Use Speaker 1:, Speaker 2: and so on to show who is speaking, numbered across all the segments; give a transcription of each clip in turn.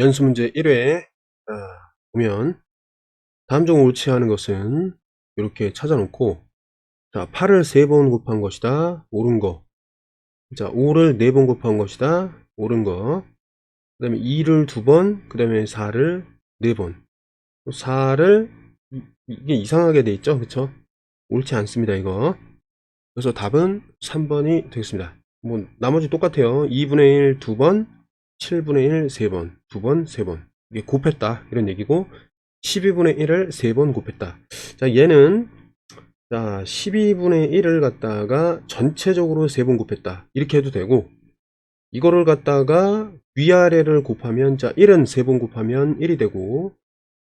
Speaker 1: 연습 문제 1회 보면 다음 중 옳지 않은 것은 이렇게 찾아놓고, 자 8을 3번 곱한 것이다 옳은 거, 자 5를 4번 곱한 것이다 옳은 거, 그 다음에 2를 2번, 그 다음에 4를 4번, 4를 이게 이상하게 돼 있죠, 그쵸? 옳지 않습니다 이거. 그래서 답은 3번이 되겠습니다. 뭐 나머지 똑같아요. 2분의 1 2번, 7분의 1 3번, 2번 3번, 이게 곱했다 이런 얘기고, 12분의 1을 3번 곱했다. 자 얘는, 자 12분의 1을 갖다가 전체적으로 3번 곱했다 이렇게 해도 되고, 이거를 갖다가 위아래를 곱하면, 자 1은 3번 곱하면 1이 되고,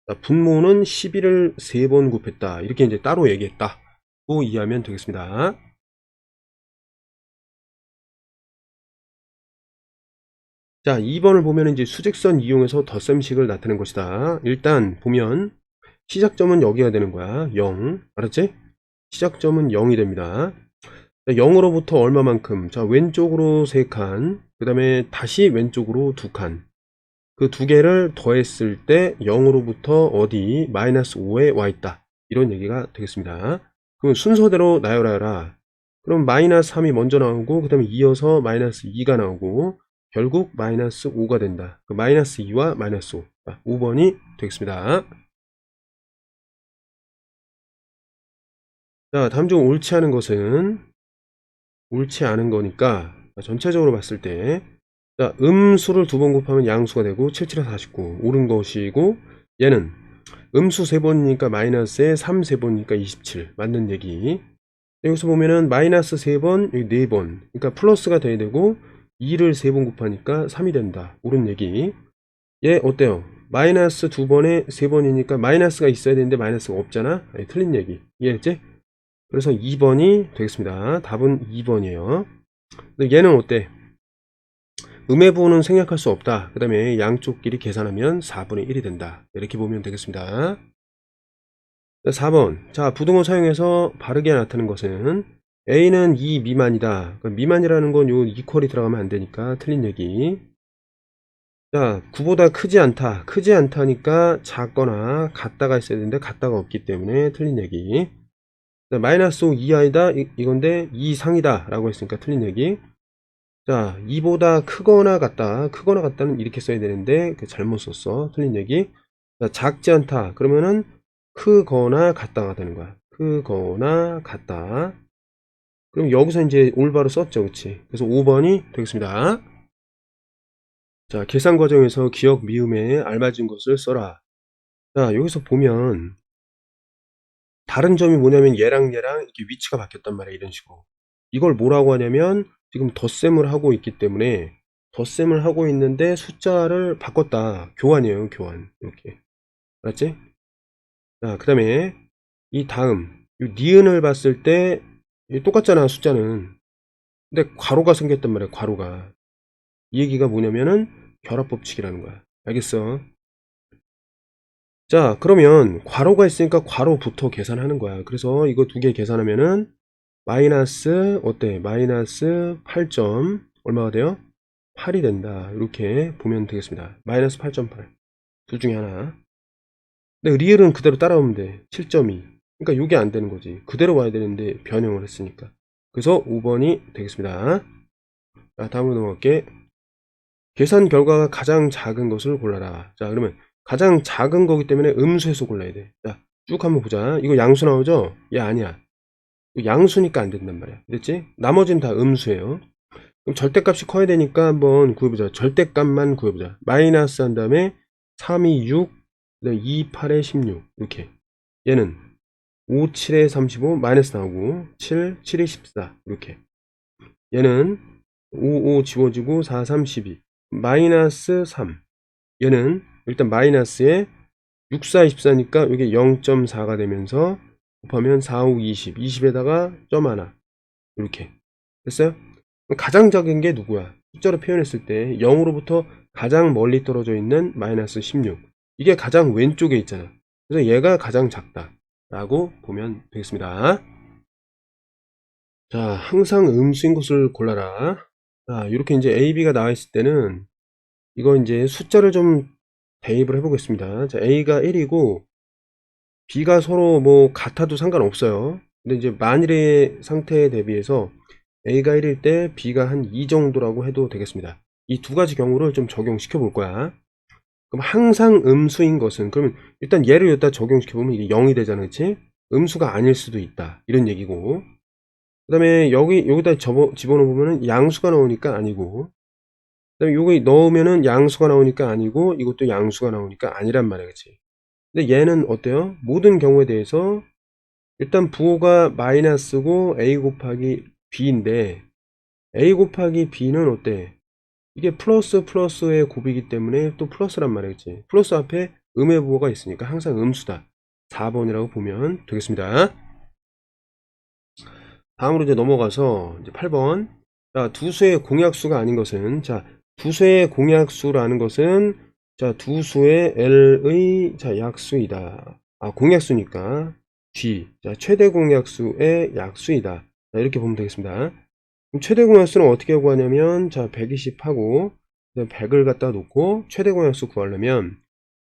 Speaker 1: 자 분모는 11을 3번 곱했다 이렇게 이제 따로 얘기했다고 이해하면 되겠습니다. 자 2번을 보면 이제 수직선 이용해서 덧셈식을 나타낸 것이다. 일단 보면 시작점은 여기가 되는 거야. 0. 알았지? 시작점은 0이 됩니다. 0으로부터 얼마만큼? 자 왼쪽으로 3칸, 그 다음에 다시 왼쪽으로 2칸, 그 두 개를 더했을 때 0으로부터 어디 마이너스 5에 와 있다 이런 얘기가 되겠습니다. 그럼 순서대로 나열하여라. 그럼 마이너스 3이 먼저 나오고, 그 다음에 이어서 마이너스 2가 나오고, 결국 마이너스 5가 된다. 그 마이너스 2와 마이너스 5, 5번이 되겠습니다. 자 다음 중 옳지 않은 것은, 옳지 않은 거니까 전체적으로 봤을 때, 자 음수를 2번 곱하면 양수가 되고 7, 7에 49 옳은 것이고, 얘는 음수 3번이니까 마이너스에 3 3번이니까 27 맞는 얘기. 여기서 보면은 마이너스 3번, 여기 4번, 그러니까 플러스가 돼야 되고, 2를 3번 곱하니까 3이 된다 옳은 얘기. 얘 어때요? 마이너스 2번에 3번이니까 마이너스가 있어야 되는데 마이너스가 없잖아. 아니, 틀린 얘기 이해했지? 그래서 2번이 되겠습니다. 답은 2번이에요 근데 얘는 어때? 음의 부호는 생략할 수 없다. 그 다음에 양쪽 길이 계산하면 4분의 1이 된다. 이렇게 보면 되겠습니다. 4번. 자, 부등호 사용해서 바르게 나타낸 것은, A는 2 미만이다. 미만이라는 건 요 이퀄이 들어가면 안 되니까 틀린 얘기. 자, 9보다 크지 않다. 크지 않다니까 작거나 같다가 있어야 되는데 같다가 없기 때문에 틀린 얘기. 마이너스 5 이하이다 이건데 2 이상이다 라고 했으니까 틀린 얘기. 자 2보다 크거나 같다, 크거나 같다는 이렇게 써야 되는데 잘못 썼어, 틀린 얘기. 자 작지 않다 그러면은 크거나 같다가 되는 거야. 크거나 같다. 그럼 여기서 이제 올바로 썼죠, 그치? 그래서 5번이 되겠습니다. 자 계산 과정에서 기억 미음에 알맞은 것을 써라. 자 여기서 보면 다른 점이 뭐냐면 얘랑 이렇게 위치가 바뀌었단 말이야, 이런 식으로. 이걸 뭐라고 하냐면, 지금 덧셈을 하고 있기 때문에, 덧셈을 하고 있는데 숫자를 바꿨다. 교환이에요, 교환. 이렇게. 알았지? 자, 그 다음에 이 다음 이 니은을 봤을 때 똑같잖아, 숫자는. 근데 괄호가 생겼단 말이야, 괄호가. 이 얘기가 뭐냐면은 결합법칙이라는 거야. 알겠어? 자 그러면 괄호가 있으니까 괄호부터 계산하는 거야. 그래서 이거 두 개 계산하면은 마이너스 어때? 마이너스 8점 얼마가 돼요? 8이 된다. 이렇게 보면 되겠습니다. 마이너스 8.8 둘 중에 하나. 근데 리을은 그대로 따라오면 돼. 7.2. 그러니까 이게 안 되는 거지. 그대로 와야 되는데 변형을 했으니까. 그래서 5번이 되겠습니다. 자 다음으로 넘어갈게. 계산 결과가 가장 작은 것을 골라라. 자 그러면 가장 작은 거기 때문에 음수에서 골라야 돼. 자 쭉 한번 보자. 이거 양수 나오죠? 얘 아니야. 양수니까 안 된단 말이야. 됐지? 나머지는 다 음수예요. 그럼 절대값이 커야 되니까 한번 구해보자. 절대값만 구해보자. 마이너스 한 다음에 3이 6, 2, 8에 16 이렇게. 얘는 5, 7에 35 마이너스 나오고, 7, 7이 14 이렇게. 얘는 5, 5 지워지고 4, 3, 12 마이너스 3. 얘는 일단 마이너스에 6, 4, 24니까 이게 0.4가 되면서 곱하면 4, 5, 20 20에다가 점 하나 이렇게 됐어요? 가장 작은 게 누구야? 숫자로 표현했을 때 0으로부터 가장 멀리 떨어져 있는 마이너스 16, 이게 가장 왼쪽에 있잖아. 그래서 얘가 가장 작다 라고 보면 되겠습니다. 자 항상 음수인 것을 골라라. 자 이렇게 이제 A, B가 나와 있을 때는 이거 이제 숫자를 좀 대입을 해보겠습니다. 자, A가 1이고 B가 서로 뭐 같아도 상관없어요. 근데 이제 만일의 상태에 대비해서 A가 1일 때 B가 한 2 정도라고 해도 되겠습니다. 이 두 가지 경우를 좀 적용시켜 볼 거야. 그럼 항상 음수인 것은, 그러면 일단 얘를 여기다 적용시켜보면 이게 0이 되잖아, 그치? 음수가 아닐 수도 있다, 이런 얘기고, 그 다음에 여기다 집어넣으면은 양수가 나오니까 아니고, 그 다음에 여기 넣으면은 양수가 나오니까 아니고, 이것도 양수가 나오니까 아니란 말이야, 그치? 근데 얘는 어때요? 모든 경우에 대해서 일단 부호가 마이너스고 a 곱하기 b인데, a 곱하기 b는 어때? 이게 플러스의 곱이기 때문에 또 플러스란 말이겠지. 플러스 앞에 음의 부호가 있으니까 항상 음수다. 4번이라고 보면 되겠습니다. 다음으로 이제 넘어가서 이제 8번. 자, 두수의 공약수가 아닌 것은, 자, 두수의 공약수라는 것은, 자, 두수의 L의, 자, 약수이다. 아, 공약수니까 G. 자, 최대 공약수의 약수이다. 자, 이렇게 보면 되겠습니다. 그럼 최대 공약수는 어떻게 구하냐면, 자, 120하고 100을 갖다 놓고 최대 공약수 구하려면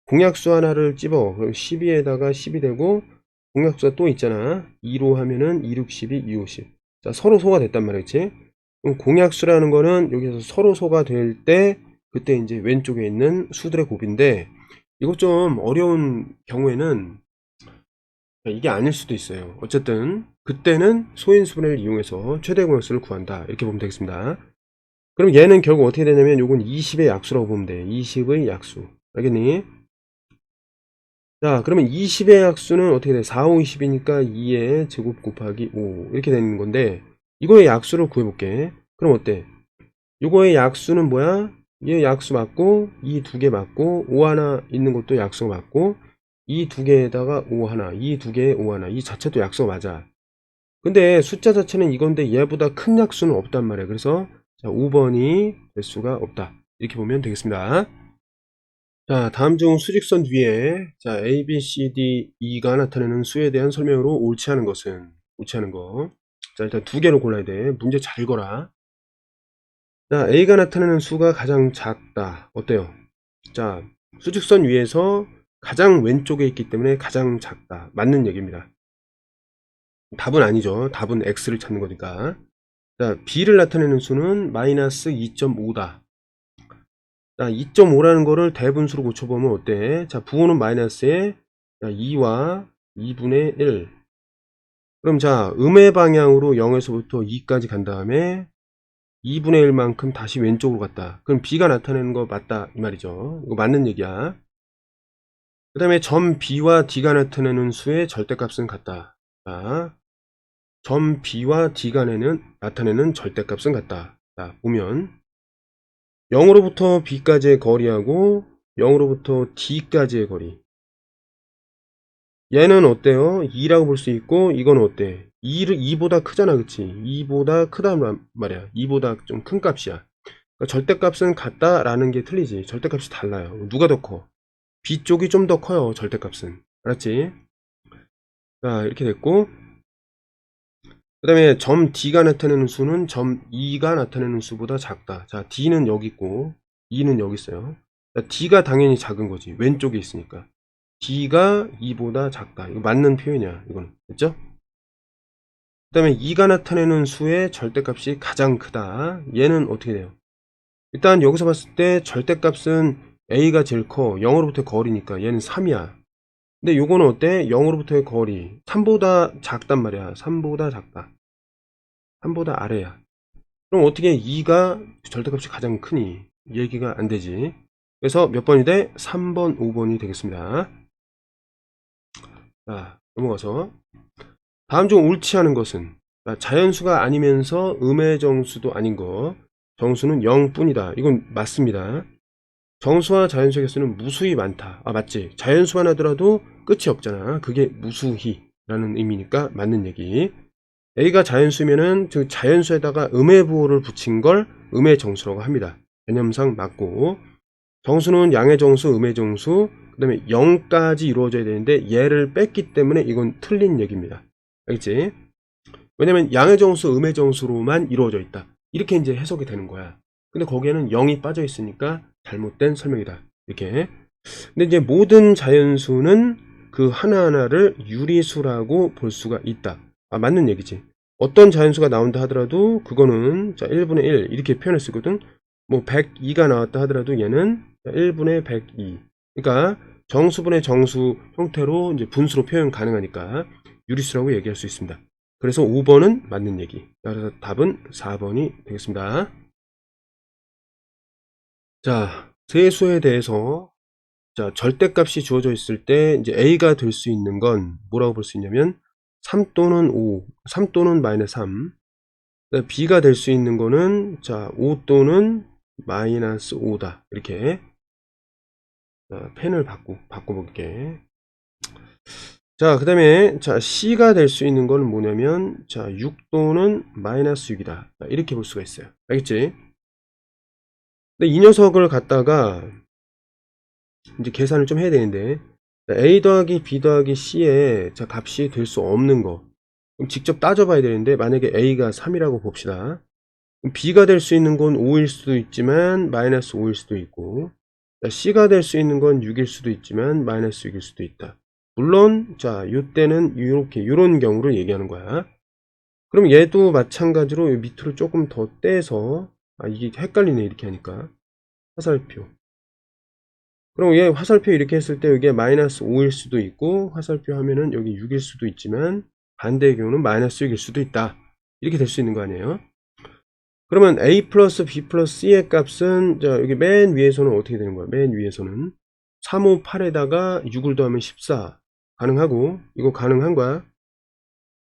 Speaker 1: 공약수 하나를 집어. 그럼 12에다가 10이 되고, 공약수가 또 있잖아. 2로 하면은 2, 6, 12, 2, 5, 10. 자, 서로 소가 됐단 말이지. 그럼 공약수라는 거는 여기서 서로 소가 될 때, 그때 이제 왼쪽에 있는 수들의 곱인데, 이거 좀 어려운 경우에는 이게 아닐 수도 있어요. 어쨌든 그때는 소인수분해를 이용해서 최대 공약수를 구한다, 이렇게 보면 되겠습니다. 그럼 얘는 결국 어떻게 되냐면 요건 20의 약수라고 보면 돼. 20의 약수. 알겠니? 자, 그러면 20의 약수는 어떻게 돼? 4, 5, 20이니까 2의 제곱 곱하기 5 이렇게 되는 건데, 이거의 약수를 구해볼게. 그럼 어때? 이거의 약수는 뭐야? 얘 약수 맞고, 이 두 개 맞고, 5 하나 있는 것도 약수가 맞고, 이 두 개에다가 5 하나, 이 두 개에 5 하나, 이 자체도 약수가 맞아. 근데 숫자 자체는 이건데 얘보다 큰 약수는 없단 말이야. 그래서 자, 5번이 될 수가 없다, 이렇게 보면 되겠습니다. 자, 다음 중 수직선 위에, 자, A, B, C, D, E가 나타내는 수에 대한 설명으로 옳지 않은 것은, 옳지 않은 거. 자, 일단 두 개로 골라야 돼. 문제 잘 읽어라. 자, A가 나타내는 수가 가장 작다. 어때요? 자, 수직선 위에서 가장 왼쪽에 있기 때문에 가장 작다. 맞는 얘기입니다. 답은 아니죠. 답은 X를 찾는 거니까. 자, B를 나타내는 수는 마이너스 2.5다. 자, 2.5라는 거를 대분수로 고쳐보면 어때? 자, 부호는 마이너스에 2와 2분의 1. 그럼 자, 음의 방향으로 0에서부터 2까지 간 다음에 2분의 1만큼 다시 왼쪽으로 갔다. 그럼 B가 나타내는 거 맞다, 이 말이죠. 이거 맞는 얘기야. 그 다음에 점 B와 D가 나타내는 수의 절대값은 같다. 자, 점 B와 D가 나타내는 절대값은 같다. 자, 보면 0으로부터 B까지의 거리하고 0으로부터 D까지의 거리. 얘는 어때요? 2라고 볼 수 있고, 이건 어때? 2보다 크잖아, 그치? 2보다 크단 말이야. 2보다 좀 큰 값이야. 그러니까 절대값은 같다라는 게 틀리지. 절대값이 달라요. 누가 더 커? B 쪽이 좀 더 커요, 절대값은. 알았지? 자, 이렇게 됐고, 그 다음에 점 D가 나타내는 수는 점 E가 나타내는 수보다 작다. 자, D는 여기 있고, E는 여기 있어요. 자, D가 당연히 작은 거지. 왼쪽에 있으니까. D가 E보다 작다. 이거 맞는 표현이야, 이거는. 됐죠? 그 다음에 2가 나타내는 수의 절대값이 가장 크다. 얘는 어떻게 돼요? 일단 여기서 봤을 때 절대값은 A가 제일 커. 0으로부터의 거리니까 얘는 3이야. 근데 요거는 어때? 0으로부터의 거리 3보다 작단 말이야. 3보다 작다. 3보다 아래야. 그럼 어떻게 2가 절대값이 가장 크니? 얘기가 안 되지. 그래서 몇 번이 돼? 3번, 5번이 되겠습니다. 자, 넘어가서 다음 중 옳지 않은 것은, 자연수가 아니면서 음의 정수도 아닌 거. 정수는 0뿐이다. 이건 맞습니다. 정수와 자연수의 개수는 무수히 많다. 아, 맞지. 자연수만 하더라도 끝이 없잖아. 그게 무수히라는 의미니까 맞는 얘기. A가 자연수면은 그 자연수에다가 음의 부호를 붙인 걸 음의 정수라고 합니다. 개념상 맞고, 정수는 양의 정수, 음의 정수, 그 다음에 0까지 이루어져야 되는데 얘를 뺐기 때문에 이건 틀린 얘기입니다. 알겠지? 왜냐면 양의 정수, 음의 정수로만 이루어져 있다. 이렇게 이제 해석이 되는 거야. 근데 거기에는 0이 빠져 있으니까 잘못된 설명이다. 이렇게 근데 이제 모든 자연수는 그 하나하나를 유리수라고 볼 수가 있다. 맞는 얘기지. 어떤 자연수가 나온다 하더라도 그거는 자 1분의 1 이렇게 표현할 수 있거든. 뭐 102가 나왔다 하더라도 얘는 1분의 102. 그러니까 정수분의 정수 형태로 이제 분수로 표현 가능하니까 유리수라고 얘기할 수 있습니다. 그래서 5번은 맞는 얘기. 그래서 답은 4번이 되겠습니다. 자, 세수에 대해서 자, 절대값이 주어져 있을 때 이제 A가 될 수 있는 건 뭐라고 볼 수 있냐면 3 또는 5, 3 또는 마이너스 3. B가 될 수 있는 거는 자, 5 또는 마이너스 5다. 이렇게 펜을 바꿔볼게. 자, 그 다음에 자, C가 될 수 있는 거는 뭐냐면 자, 6 또는 마이너스 6이다. 이렇게 볼 수가 있어요. 알겠지? 근데 이 녀석을 갖다가 이제 계산을 좀 해야 되는데 A 더하기 B 더하기 C의 자, 값이 될 수 없는 거 그럼 직접 따져봐야 되는데 만약에 A가 3이라고 봅시다. 그럼 B가 될 수 있는 건 5일 수도 있지만 마이너스 5일 수도 있고 C가 될 수 있는 건 6일 수도 있지만 마이너스 6일 수도 있다. 물론 자 이때는 요런 경우를 얘기하는 거야. 그럼 얘도 마찬가지로 밑으로 조금 더 떼서 이게 헷갈리네 이렇게 하니까 화살표. 그럼 얘 화살표 이렇게 했을 때 여기에 마이너스 5일 수도 있고 화살표 하면은 여기 6일 수도 있지만 반대의 경우는 마이너스 6일 수도 있다. 이렇게 될 수 있는 거 아니에요? 그러면 A 플러스 B 플러스 C의 값은 자 여기 맨 위에서는 어떻게 되는 거야? 맨 위에서는 3, 5, 8에다가 6을 더하면 14 가능하고 이거 가능한 거야.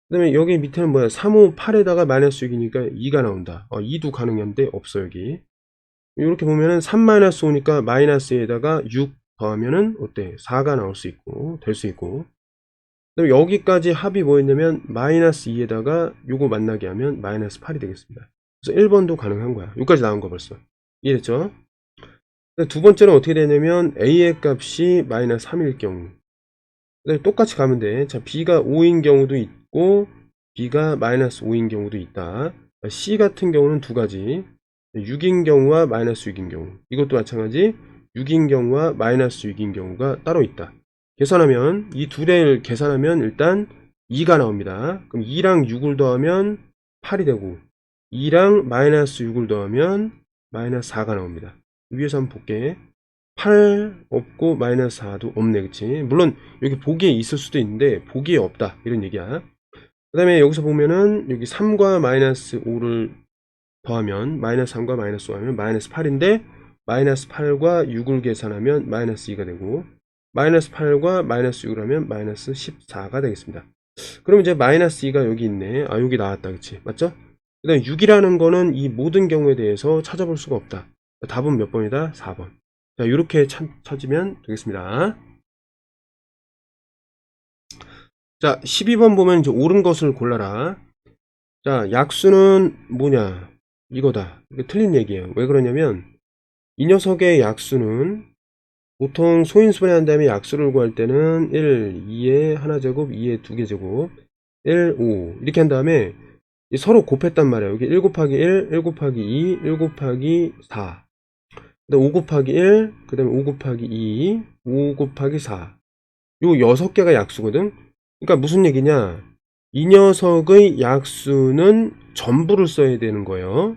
Speaker 1: 그 다음에 여기 밑에는 뭐야? 3, 5, 8에다가 마이너스 6이니까 2가 나온다. 2도 가능한데 없어 여기. 이렇게 보면은 3-5니까 마이너스에다가 6 더하면은 어때? 4가 나올 수 있고 될 수 있고 그다음에 여기까지 합이 뭐였냐면 마이너스 2에다가 요거 만나게 하면 마이너스 8이 되겠습니다. 그래서 1번도 가능한 거야. 여기까지 나온 거 벌써 이해됐죠? 두 번째는 어떻게 되냐면 A의 값이 마이너스 3일 경우 똑같이 가면 돼. 자, B가 5인 경우도 있고 B가 마이너스 5인 경우도 있다. C 같은 경우는 두 가지 6인 경우와 마이너스 6인 경우 이것도 마찬가지 6인 경우와 마이너스 6인 경우가 따로 있다. 계산하면 이 두 개를 계산하면 일단 2가 나옵니다. 그럼 2랑 6을 더하면 8이 되고 2랑 마이너스 6을 더하면 마이너스 4가 나옵니다. 위에서 한번 볼게. 8 없고 마이너스 4도 없네 그치? 물론 여기 보기에 있을 수도 있는데 보기에 없다 이런 얘기야. 그 다음에 여기서 보면은 여기 3과 마이너스 5를 더하면 마이너스 3과 마이너스 5 하면 마이너스 8인데 마이너스 8과 6을 계산하면 마이너스 2가 되고 마이너스 8과 마이너스 6을 하면 마이너스 14가 되겠습니다. 그럼 이제 마이너스 2가 여기 있네. 여기 나왔다 그치 맞죠? 그 다음에 6이라는 거는 이 모든 경우에 대해서 찾아볼 수가 없다. 답은 몇 번이다? 4번. 자 이렇게 찾으면 되겠습니다. 자 12번 보면 이제 옳은 것을 골라라. 자 약수는 뭐냐 이거다. 이게 틀린 얘기예요. 왜 그러냐면 이 녀석의 약수는 보통 소인수분해 한 다음에 약수를 구할 때는 1, 2의 하나제곱, 2의 두개제곱 1, 5 이렇게 한 다음에 서로 곱했단 말이에요. 여기 1 곱하기 1, 1 곱하기 2, 1 곱하기 4 그 다음 5 곱하기 1, 그 다음에 5 곱하기 2, 5 곱하기 4 요 6개가 약수거든. 그러니까 무슨 얘기냐 이 녀석의 약수는 전부를 써야 되는 거예요.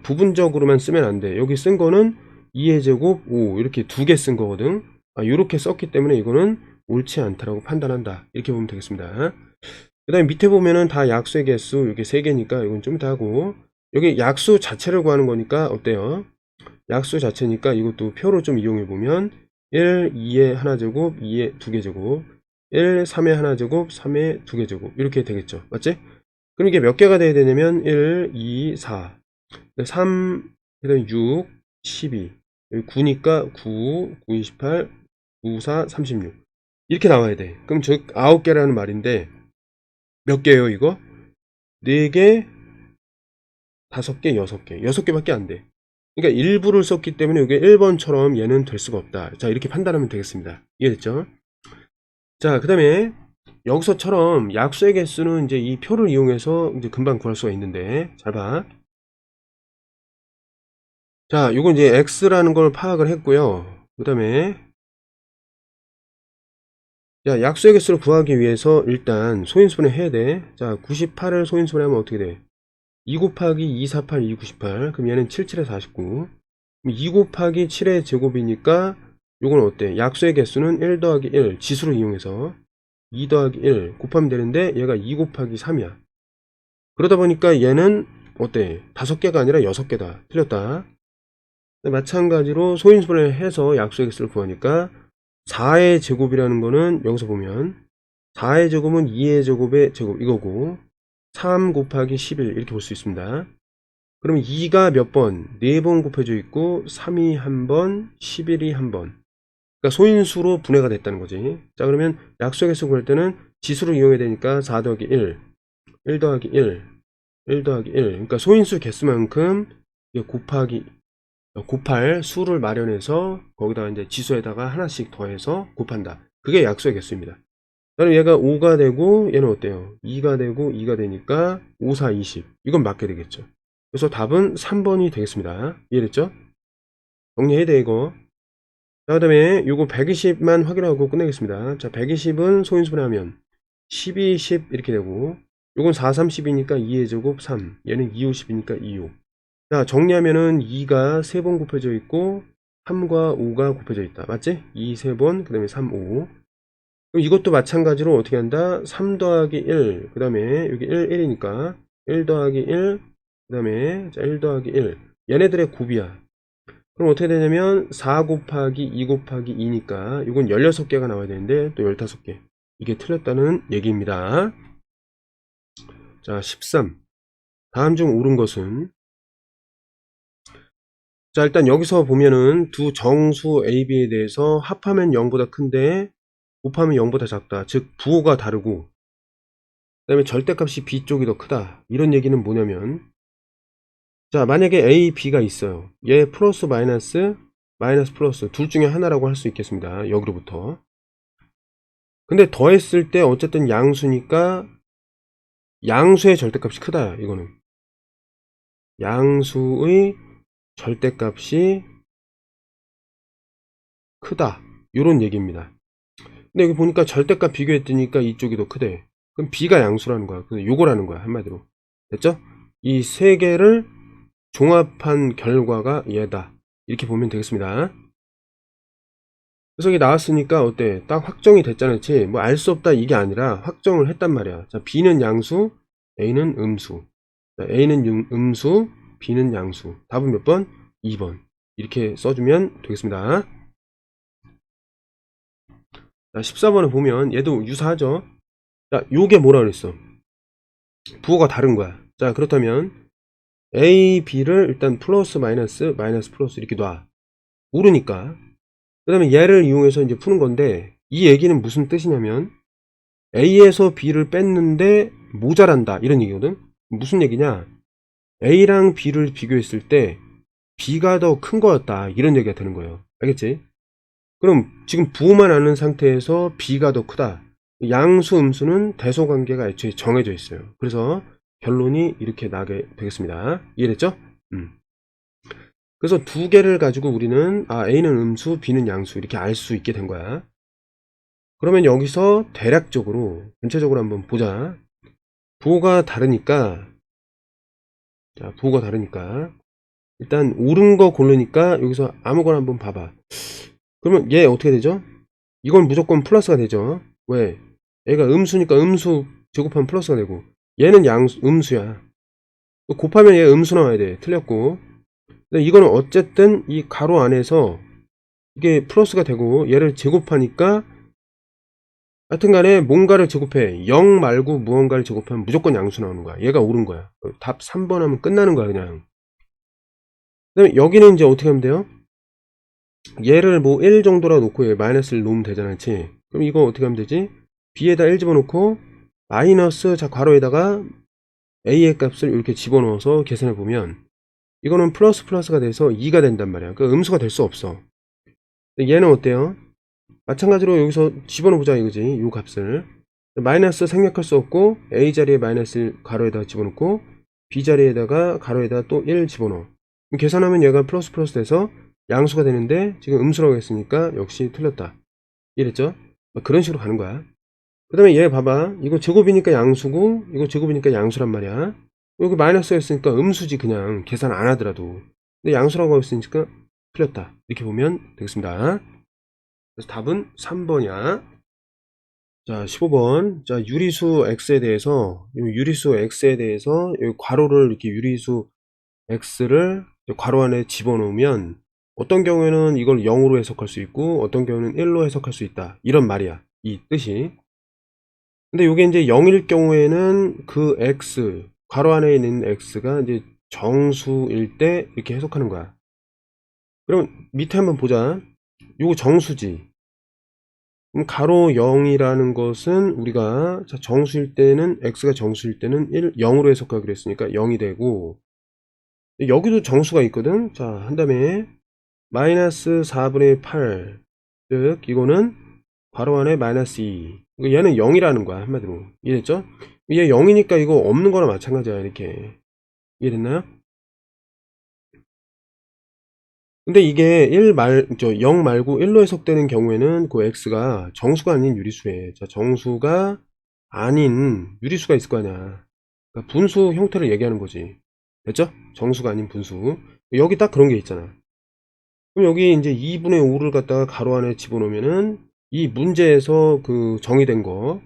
Speaker 1: 부분적으로만 쓰면 안 돼. 여기 쓴 거는 2의 제곱 5 이렇게 두 개 쓴 거거든. 이렇게 썼기 때문에 이거는 옳지 않다라고 판단한다. 이렇게 보면 되겠습니다. 그 다음에 밑에 보면은 다 약수의 개수 이렇게 3개니까 이건 좀 이따 하고 여기 약수 자체를 구하는 거니까 어때요? 약수 자체니까 이것도 표로 좀 이용해 보면 1, 2의 하나제곱, 2의 두개제곱 1, 3의 하나제곱, 3의 두개제곱 이렇게 되겠죠. 맞지? 그럼 이게 몇 개가 돼야 되냐면 1, 2, 4 3, 그 다음에 6, 12 여기 9니까 9, 9, 28, 9, 4, 36 이렇게 나와야 돼. 그럼 즉 9개라는 말인데 몇 개예요 이거? 4개, 5개, 6개 6개밖에 안 돼. 그러니까 일부를 썼기 때문에 이게 1번처럼 얘는 될 수가 없다. 자 이렇게 판단하면 되겠습니다. 이해됐죠? 자 그 다음에 여기서처럼 약수의 개수는 이제 이 표를 이용해서 이제 금방 구할 수가 있는데 잘 봐. 자, 요건 이제 x라는 걸 파악을 했고요. 그 다음에 야, 약수의 개수를 구하기 위해서 일단 소인수분해 해야 돼. 자, 98을 소인수분해하면 어떻게 돼? 2 곱하기 248, 298. 그럼 얘는 77에 49. 2 곱하기 7의 제곱이니까 요건 어때? 약수의 개수는 1 더하기 1 지수를 이용해서 2 더하기 1 곱하면 되는데 얘가 2 곱하기 3이야. 그러다 보니까 얘는 어때? 5개가 아니라 6개다. 틀렸다. 마찬가지로 소인수분해를 해서 약수의 개수를 구하니까 4의 제곱이라는 거는 여기서 보면 4의 제곱은 2의 제곱의 제곱 이거고 3 곱하기 11 이렇게 볼 수 있습니다. 그럼 2가 몇 번? 4번 곱해져 있고 3이 한 번, 11이 한 번. 그러니까 소인수로 분해가 됐다는 거지. 자, 그러면 약수의 개수 구할 때는 지수를 이용해야 되니까 4 더하기 1, 1 더하기 1, 1 더하기 1. 그러니까 소인수 개수만큼 곱할 수를 마련해서 거기다가 이제 지수에다가 하나씩 더해서 곱한다. 그게 약수의 개수입니다. 그럼 얘가 5가 되고 얘는 어때요? 2가 되고 2가 되니까 5, 4, 20. 이건 맞게 되겠죠. 그래서 답은 3번이 되겠습니다. 이해됐죠? 정리해야 돼 이거. 자, 그 다음에 요거 120만 확인하고 끝내겠습니다. 자, 120은 소인수분해하면 12, 10 이렇게 되고 요건 4, 30이니까 2의 제곱 3. 얘는 2, 5, 10이니까 2, 5. 자, 정리하면은 2가 3번 곱해져 있고 3과 5가 곱해져 있다. 맞지? 2, 3번, 그 다음에 3, 5. 그럼 이것도 마찬가지로 어떻게 한다? 3 더하기 1, 그 다음에 여기 1, 1이니까 1 더하기 1, 그 다음에 1 더하기 1. 얘네들의 곱이야. 그럼 어떻게 되냐면 4 곱하기 2 곱하기 2니까 이건 16개가 나와야 되는데 또 15개. 이게 틀렸다는 얘기입니다. 자, 13. 다음 중 옳은 것은? 자, 일단 여기서 보면은 두 정수 A, B에 대해서 합하면 0보다 큰데 곱하면 0보다 작다. 즉 부호가 다르고 그 다음에 절대값이 B 쪽이 더 크다. 이런 얘기는 뭐냐면 자, 만약에 A, B가 있어요. 얘 플러스 마이너스 마이너스 플러스 둘 중에 하나라고 할 수 있겠습니다. 여기로부터. 근데 더했을 때 어쨌든 양수니까 양수의 절대값이 크다. 이거는 양수의 절대값이 크다. 요런 얘기입니다. 근데 여기 보니까 절대값 비교했더니까 이쪽이 더 크대. 그럼 B가 양수라는 거야. 그래서 요거라는 거야. 한마디로. 됐죠? 이 세 개를 종합한 결과가 얘다. 이렇게 보면 되겠습니다. 그래서 이게 나왔으니까 어때? 딱 확정이 됐잖아. 뭐 알 수 없다 이게 아니라 확정을 했단 말이야. 자, B는 양수, A는 음수. 자, A는 음수, B는 양수. 답은 몇 번? 2번. 이렇게 써주면 되겠습니다. 자, 14번을 보면 얘도 유사하죠. 자, 요게 뭐라 그랬어? 부호가 다른 거야. 자, 그렇다면 A, B를 일단 플러스 마이너스 마이너스 플러스 이렇게 놔. 모르니까. 그 다음에 얘를 이용해서 이제 푸는 건데 이 얘기는 무슨 뜻이냐면 A에서 B를 뺐는데 모자란다 이런 얘기거든. 무슨 얘기냐? A랑 B를 비교했을 때 B가 더 큰 거였다 이런 얘기가 되는 거예요. 알겠지? 그럼 지금 부호만 아는 상태에서 B가 더 크다. 양수 음수는 대소관계가 애초에 정해져 있어요. 그래서 결론이 이렇게 나게 되겠습니다. 이해됐죠? 그래서 두 개를 가지고 우리는 A는 음수, B는 양수 이렇게 알 수 있게 된 거야. 그러면 여기서 대략적으로 전체적으로 한번 보자. 부호가 다르니까 자, 부호가 다르니까 일단 옳은 거 고르니까 여기서 아무거나 한번 봐봐. 그러면 얘 어떻게 되죠? 이건 무조건 플러스가 되죠. 왜? 얘가 음수니까 음수 제곱하면 플러스가 되고 얘는 음수야. 곱하면 얘 음수 나와야 돼. 틀렸고. 근데 이거는 어쨌든 이 가로 안에서 이게 플러스가 되고 얘를 제곱하니까 하여튼간에 뭔가를 제곱해 0 말고 무언가를 제곱하면 무조건 양수 나오는 거야. 얘가 옳은 거야. 답 3번 하면 끝나는 거야 그냥. 그 다음에 여기는 이제 어떻게 하면 돼요? 얘를 뭐 1 정도라 놓고 얘 마이너스를 놓으면 되잖아. 그치? 그럼 이거 어떻게 하면 되지? B에다 1 집어넣고 마이너스 자 괄호에다가 A의 값을 이렇게 집어넣어서 계산해 보면 이거는 플러스 플러스가 돼서 2가 된단 말이야. 그 음수가 될 수 없어. 얘는 어때요? 마찬가지로 여기서 집어넣어보자 이거지. 요 값을 마이너스 생략할 수 없고 A 자리에 마이너스 가로에다 집어넣고 B 자리에다가 가로에다 또 1 집어넣어. 계산하면 얘가 플러스 플러스 돼서 양수가 되는데 지금 음수라고 했으니까 역시 틀렸다. 이랬죠? 그런 식으로 가는 거야. 그 다음에 얘 봐봐. 이거 제곱이니까 양수고 이거 제곱이니까 양수란 말이야. 여기 마이너스였으니까 음수지 그냥 계산 안 하더라도. 근데 양수라고 했으니까 틀렸다. 이렇게 보면 되겠습니다. 그래서 답은 3번이야. 자, 15번. 자, 유리수 x에 대해서, 이 유리수 x에 대해서, 이 괄호를 이렇게 유리수 x를 괄호 안에 집어넣으면, 어떤 경우에는 이걸 0으로 해석할 수 있고, 어떤 경우는 1로 해석할 수 있다. 이런 말이야. 이 뜻이. 근데 이게 이제 0일 경우에는 그 x, 괄호 안에 있는 x가 이제 정수일 때 이렇게 해석하는 거야. 그럼 밑에 한번 보자. 요거 정수지. 그럼 가로 0이라는 것은 우리가 자, 정수일 때는 x가 정수일 때는 0으로 해석하기로 했으니까 0이 되고 여기도 정수가 있거든. 자, 한 다음에 마이너스 4분의 8 즉 이거는 괄호 안에 마이너스 2 얘는 0이라는 거야 한마디로. 이해됐죠? 얘 0이니까 이거 없는 거나 마찬가지야 이렇게. 이해됐나요? 근데 이게 0 말고 1로 해석되는 경우에는 그 x가 정수가 아닌 유리수에, 자, 정수가 아닌 유리수가 있을 거 아니야. 그러니까 분수 형태를 얘기하는 거지. 됐죠? 정수가 아닌 분수. 여기 딱 그런 게 있잖아. 그럼 여기 이제 2분의 5를 갖다가 가로 안에 집어넣으면은 이 문제에서 그 정의된 거,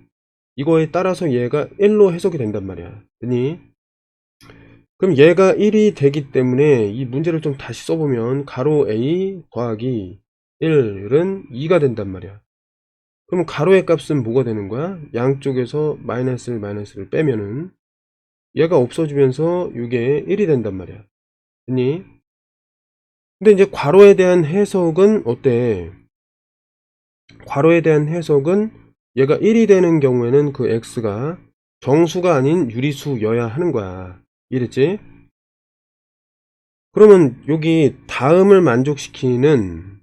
Speaker 1: 이거에 따라서 얘가 1로 해석이 된단 말이야. 됐니? 그럼 얘가 1이 되기 때문에 이 문제를 좀 다시 써보면 가로 A 더하기 1은 2가 된단 말이야. 그럼 가로의 값은 뭐가 되는 거야? 양쪽에서 마이너스를 빼면은 얘가 없어지면서 이게 1이 된단 말이야. 됐니? 근데 이제 괄호에 대한 해석은 어때? 괄호에 대한 해석은 얘가 1이 되는 경우에는 그 x가 정수가 아닌 유리수여야 하는 거야. 이랬지? 그러면 여기 다음을 만족시키는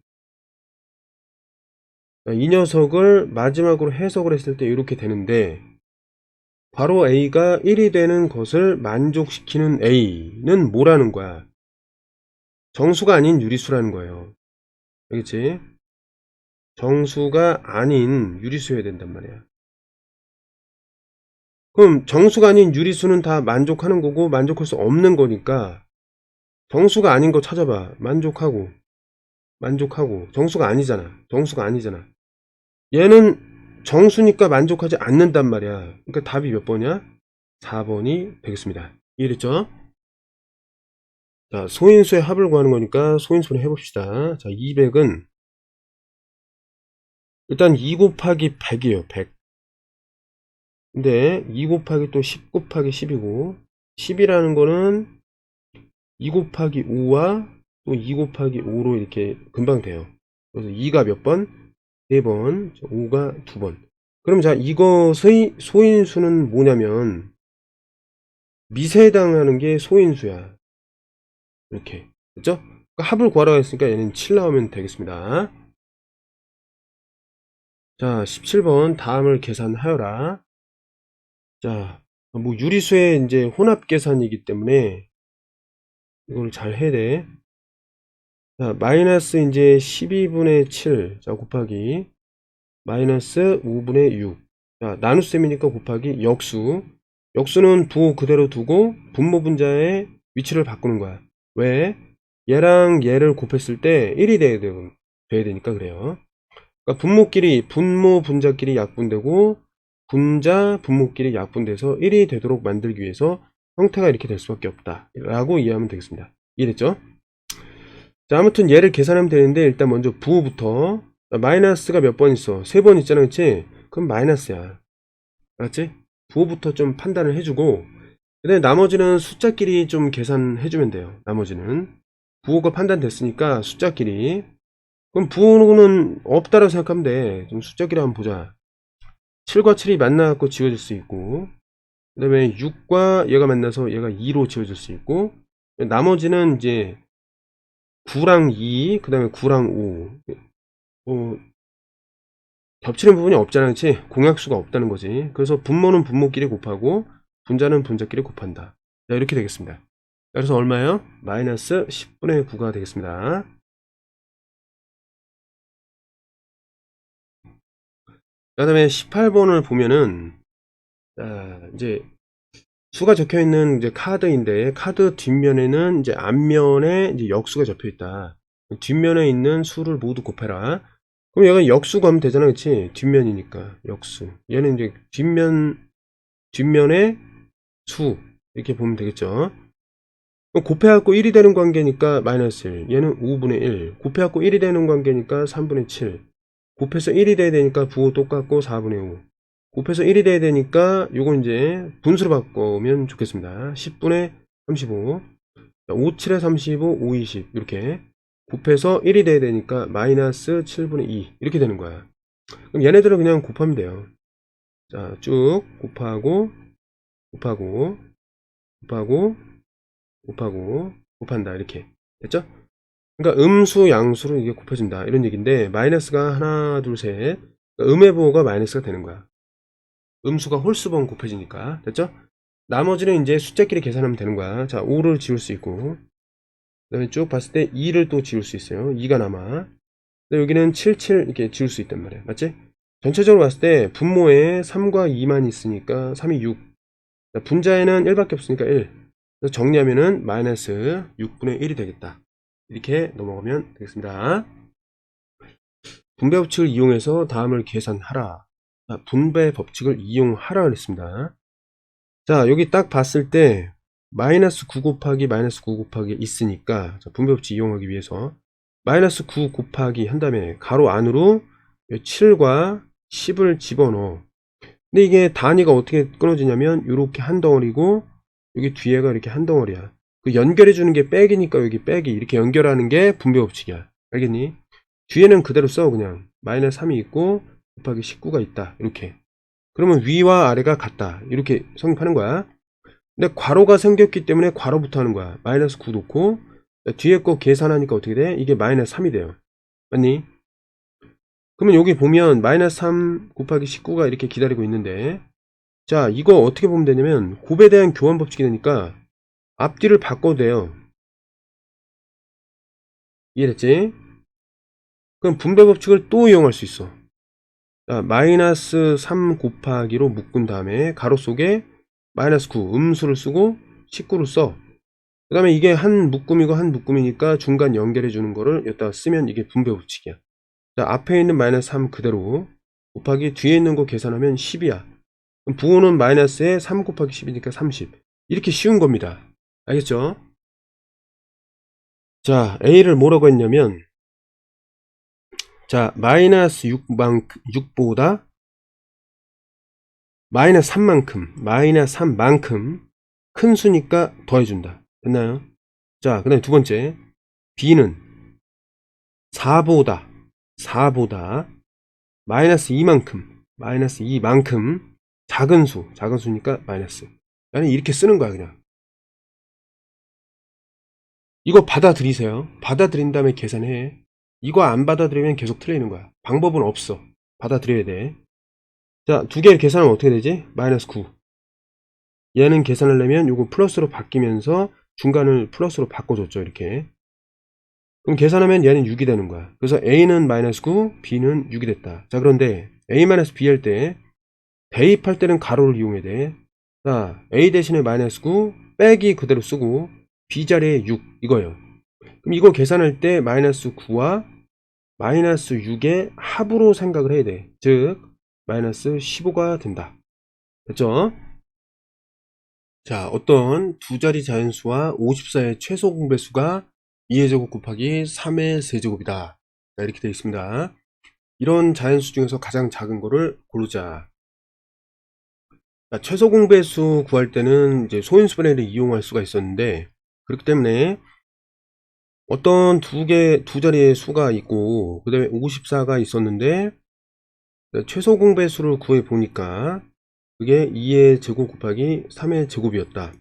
Speaker 1: 이 녀석을 마지막으로 해석을 했을 때 이렇게 되는데 바로 A가 1이 되는 것을 만족시키는 A는 뭐라는 거야? 정수가 아닌 유리수라는 거예요. 알겠지? 정수가 아닌 유리수여야 된단 말이야. 그럼 정수가 아닌 유리수는 다 만족하는 거고 만족할 수 없는 거니까 정수가 아닌 거 찾아봐. 만족하고 정수가 아니잖아. 정수가 아니잖아. 얘는 정수니까 만족하지 않는단 말이야. 그러니까 답이 몇 번이야? 4번이 되겠습니다. 이해됐죠? 자, 소인수의 합을 구하는 거니까 소인수를 해봅시다. 자, 200은 일단 2 곱하기 100이에요. 100. 근데 2 곱하기 또 10 곱하기 10이고 10이라는 거는 2 곱하기 5와 또 2 곱하기 5로 이렇게 금방 돼요. 그래서 2가 몇 번? 4번, 5가 2번. 그럼 자, 이것의 소인수는 뭐냐면 미세에 해당하는 게 소인수야. 이렇게. 그죠? 그러니까 합을 구하라고 했으니까 얘는 7 나오면 되겠습니다. 자, 17번 다음을 계산하여라. 자, 뭐 유리수의 이제 혼합 계산이기 때문에 이걸 잘 해야 돼. 자, 마이너스 이제 12분의 7. 자, 곱하기 마이너스 5분의 6. 자, 나눗셈이니까 곱하기 역수. 역수는 부호 그대로 두고 분모 분자의 위치를 바꾸는 거야. 왜? 얘랑 얘를 곱했을 때 1이 돼야 되니까 그래요. 그러니까 분모 분자끼리 약분되고 분자 분모끼리 약분돼서 1이 되도록 만들기 위해서 형태가 이렇게 될 수밖에 없다 라고 이해하면 되겠습니다. 이해됐죠? 자, 아무튼 얘를 계산하면 되는데 일단 먼저 부호부터. 마이너스가 몇 번 있어? 3번 있잖아, 그치? 그럼 마이너스야. 알았지? 부호부터 좀 판단을 해주고 근데 나머지는 숫자끼리 좀 계산해주면 돼요. 나머지는 부호가 판단됐으니까 숫자끼리. 그럼 부호는 없다라고 생각하면 돼. 좀 숫자끼리 한번 보자. 7과 7이 만나갖고 지워질 수 있고 그 다음에 6과 얘가 만나서 얘가 2로 지워질 수 있고 나머지는 이제 9랑 2, 그 다음에 9랑 5 겹치는 부분이 없잖아, 그치? 공약수가 없다는 거지. 그래서 분모는 분모끼리 곱하고 분자는 분자끼리 곱한다. 자, 이렇게 되겠습니다. 그래서 얼마예요? 마이너스 10분의 9가 되겠습니다. 그 다음에 18번을 보면은, 이제, 수가 적혀 있는 이제 카드인데, 카드 뒷면에는 이제 앞면에 이제 역수가 적혀 있다. 뒷면에 있는 수를 모두 곱해라. 그럼 얘가 역수 가면 되잖아, 그치? 뒷면이니까, 역수. 얘는 이제 뒷면에 수. 이렇게 보면 되겠죠. 그럼 곱해갖고 1이 되는 관계니까 마이너스 1. 얘는 5분의 1. 곱해갖고 1이 되는 관계니까 3분의 7. 곱해서 1이 돼야 되니까 부호 똑같고 4분의 5. 곱해서 1이 돼야 되니까 요건 이제 분수로 바꾸면 좋겠습니다. 10분의 35. 5, 7에 35, 5, 20. 이렇게. 곱해서 1이 돼야 되니까 마이너스 7분의 2. 이렇게 되는 거야. 그럼 얘네들은 그냥 곱하면 돼요. 자, 쭉 곱하고, 곱하고, 곱하고, 곱하고, 곱한다. 이렇게. 됐죠? 그러니까 음수, 양수로 이게 곱해진다. 이런 얘기인데, 마이너스가 하나, 둘, 셋. 그러니까 음의 부호가 마이너스가 되는 거야. 음수가 홀수번 곱해지니까. 됐죠? 나머지는 이제 숫자끼리 계산하면 되는 거야. 자, 5를 지울 수 있고. 그 다음에 쭉 봤을 때 2를 또 지울 수 있어요. 2가 남아. 여기는 7, 7 이렇게 지울 수 있단 말이야. 맞지? 전체적으로 봤을 때 분모에 3과 2만 있으니까 3이 6. 분자에는 1밖에 없으니까 1. 그래서 정리하면은 마이너스 6분의 1이 되겠다. 이렇게 넘어가면 되겠습니다. 분배 법칙을 이용해서 다음을 계산하라. 분배 법칙을 이용하라 그랬습니다. 자, 여기 딱 봤을 때 마이너스 9 곱하기 마이너스 9 곱하기 있으니까, 자, 분배 법칙 이용하기 위해서 마이너스 9 곱하기 한 다음에 가로 안으로 7과 10을 집어넣어. 근데 이게 단위가 어떻게 끊어지냐면 이렇게 한 덩어리고 여기 뒤에가 이렇게 한 덩어리야. 그 연결해 주는 게 백이니까 여기 백이 이렇게 연결하는 게 분배 법칙이야. 알겠니? 뒤에는 그대로 써. 그냥 마이너스 3이 있고 곱하기 19가 있다. 이렇게. 그러면 위와 아래가 같다. 이렇게 성립하는 거야. 근데 괄호가 생겼기 때문에 괄호부터 하는 거야. 마이너스 9 놓고 뒤에 거 계산하니까 어떻게 돼? 이게 마이너스 3이 돼요. 맞니? 그러면 여기 보면 마이너스 3 곱하기 19가 이렇게 기다리고 있는데, 자, 이거 어떻게 보면 되냐면 곱에 대한 교환 법칙이 되니까 앞뒤를 바꿔도 돼요. 이해됐지? 그럼 분배 법칙을 또 이용할 수 있어. 자, 마이너스 3 곱하기로 묶은 다음에 가로 속에 마이너스 9 음수를 쓰고 19를 써. 그 다음에 이게 한 묶음이고 한 묶음이니까 중간 연결해 주는 거를 여기다 쓰면 이게 분배 법칙이야. 자, 앞에 있는 마이너스 3 그대로 곱하기 뒤에 있는 거 계산하면 10이야. 그럼 부호는 마이너스에 3 곱하기 10이니까 30. 이렇게 쉬운 겁니다. 알겠죠? 자, A를 뭐라고 했냐면, 자, 마이너스 6보다 마이너스 3만큼 큰 수니까 더해준다. 됐나요? 자, 그 다음에 두 번째, B는 4보다 마이너스 2만큼 작은 수니까 마이너스. 아니, 이렇게 쓰는 거야, 그냥. 이거 받아들이세요. 받아들인 다음에 계산해. 이거 안 받아들이면 계속 틀리는 거야. 방법은 없어. 받아들여야 돼. 자, 두 개를 계산하면 어떻게 되지? 마이너스 9. 얘는 계산하려면 요거 플러스로 바뀌면서 중간을 플러스로 바꿔줬죠, 이렇게. 그럼 계산하면 얘는 6이 되는 거야. 그래서 A는 마이너스 9, B는 6이 됐다. 자, 그런데 A-B 할 때, 대입할 때는 가로를 이용해야 돼. 자, A 대신에 마이너스 9, 빼기 그대로 쓰고, B 자리에 6, 이거예요. 그럼 이거 계산할 때 마이너스 9와 마이너스 6의 합으로 생각을 해야 돼. 즉, 마이너스 15가 된다. 됐죠? 자, 어떤 두 자리 자연수와 54의 최소 공배수가 2의 제곱 곱하기 3의 세제곱이다. 자, 이렇게 되어 있습니다. 이런 자연수 중에서 가장 작은 거를 고르자. 자, 최소 공배수 구할 때는 이제 소인수분해를 이용할 수가 있었는데, 그렇기 때문에 어떤 두 자리의 수가 있고, 그 다음에 54가 있었는데, 최소 공배수를 구해 보니까, 그게 2의 제곱 곱하기 3의 제곱이었다.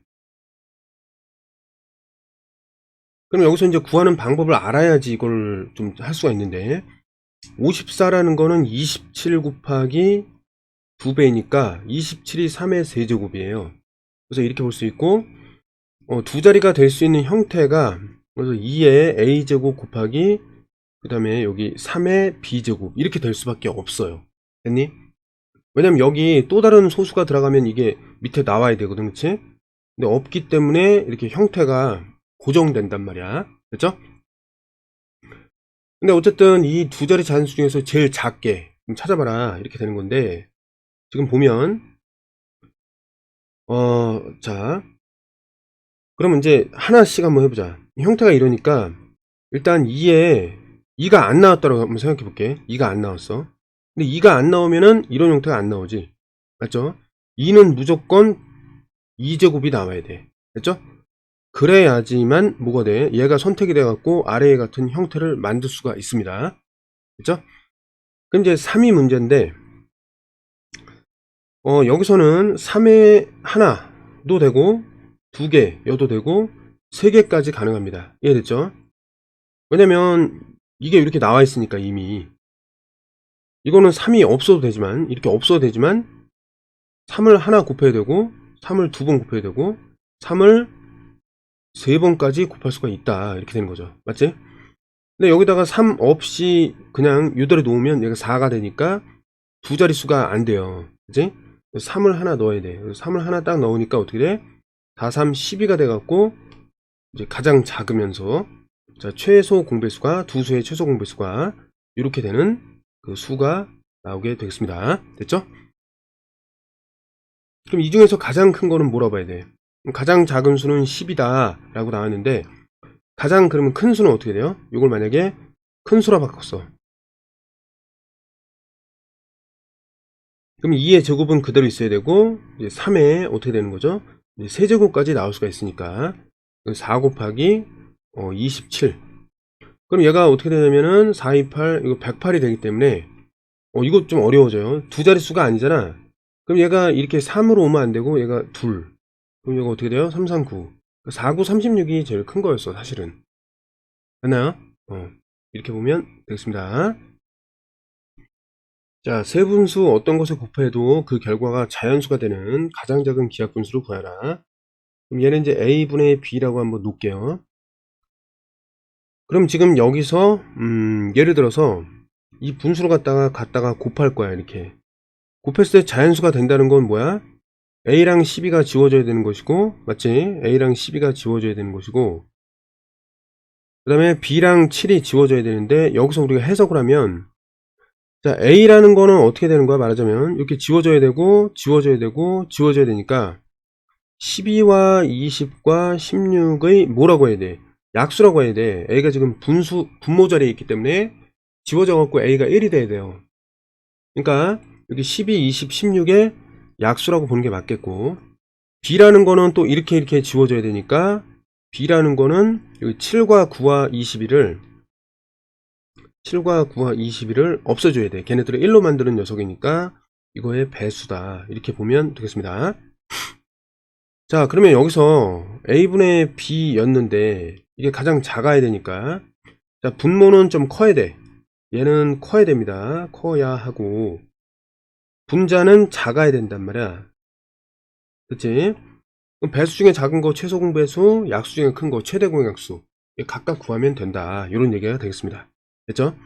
Speaker 1: 그럼 여기서 이제 구하는 방법을 알아야지 이걸 좀 할 수가 있는데, 54라는 거는 27 곱하기 2배니까 27이 3의 세제곱이에요. 그래서 이렇게 볼 수 있고, 두 자리가 될 수 있는 형태가, 그래서 2의 a제곱 곱하기 그 다음에 여기 3의 b제곱 이렇게 될 수밖에 없어요. 됐니? 왜냐면 여기 또 다른 소수가 들어가면 이게 밑에 나와야 되거든, 그치? 근데 없기 때문에 이렇게 형태가 고정된단 말이야. 됐죠? 근데 어쨌든 이 두 자리 자연수 중에서 제일 작게 좀 찾아봐라 이렇게 되는 건데, 지금 보면 자 그러면 이제 하나씩 한번 해보자. 형태가 이러니까 일단 2에 2가 안 나왔다고 한번 생각해 볼게. 2가 안 나왔어. 근데 2가 안 나오면은 이런 형태가 안 나오지. 맞죠? 2는 무조건 2제곱이 나와야 돼. 됐죠? 그래야지만 뭐가 돼? 얘가 선택이 돼 갖고 아래에 같은 형태를 만들 수가 있습니다. 그죠? 그럼 이제 3이 문제인데, 여기서는 3에 하나도 되고 2개 여도 되고 3개까지 가능합니다. 이해됐죠? 왜냐면 이게 이렇게 나와 있으니까 이미. 이거는 3이 없어도 되지만, 이렇게 없어도 되지만 3을 하나 곱해야 되고 3을 2번 곱해야 되고 3을 3번까지 곱할 수가 있다. 이렇게 되는 거죠. 맞지? 근데 여기다가 3 없이 그냥 요대로 놓으면 얘가 4가 되니까 두 자릿수가 안 돼요. 그치? 3을 하나 넣어야 돼. 3을 하나 딱 넣으니까 어떻게 돼? 4, 3, 12가 돼갖고 이제 가장 작으면서, 자, 최소 공배수가, 두 수의 최소 공배수가 이렇게 되는 그 수가 나오게 되겠습니다. 됐죠? 그럼 이 중에서 가장 큰 거는 뭐라고 봐야 돼? 가장 작은 수는 10이다 라고 나왔는데, 가장 그러면 큰 수는 어떻게 돼요? 이걸 만약에 큰 수라 바꿨어. 그럼 2의 제곱은 그대로 있어야 되고, 이제 3에 어떻게 되는 거죠? 이제 세제곱까지 나올 수가 있으니까 4 곱하기 27. 그럼 얘가 어떻게 되냐면은 4, 2, 8, 이거 108이 되기 때문에 이거 좀 어려워져요. 두 자릿수가 아니잖아. 그럼 얘가 이렇게 3으로 오면 안 되고 얘가 2. 그럼 얘가 어떻게 돼요? 3, 3, 9. 4, 9, 36이 제일 큰 거였어, 사실은. 맞나요? 이렇게 보면 되겠습니다. 자, 세분수 어떤 것을 곱해도 그 결과가 자연수가 되는 가장 작은 기하분수를 구하라. 그럼 얘는 이제 a분의 b라고 한번 놓을게요. 그럼 지금 여기서 예를 들어서 이 분수를 갖다가 곱할 거야. 이렇게 곱했을 때 자연수가 된다는 건 뭐야? a랑 12가 지워져야 되는 것이고, 맞지? a랑 12가 지워져야 되는 것이고, 그 다음에 b랑 7이 지워져야 되는데, 여기서 우리가 해석을 하면, 자, a라는 거는 어떻게 되는 거야? 말하자면 이렇게 지워져야 되고 지워져야 되고 지워져야 되니까 12와 20과 16의 뭐라고 해야 돼? 약수라고 해야 돼. a가 지금 분모 자리에 있기 때문에 지워져 갖고 a가 1이 돼야 돼요. 그러니까 여기 12, 20, 16의 약수라고 보는 게 맞겠고, b라는 거는 또 이렇게 지워져야 되니까 b라는 거는 여기 7과 9와 21을 7과 9와 21을 없애줘야 돼. 걔네들을 1로 만드는 녀석이니까 이거의 배수다. 이렇게 보면 되겠습니다. 자, 그러면 여기서 a분의 b였는데 이게 가장 작아야 되니까, 자, 분모는 좀 커야 돼. 얘는 커야 됩니다. 커야 하고 분자는 작아야 된단 말이야. 그치? 그럼 배수 중에 작은 거 최소 공배수, 약수 중에 큰 거 최대 공약수 각각 구하면 된다. 이런 얘기가 되겠습니다. 됐죠?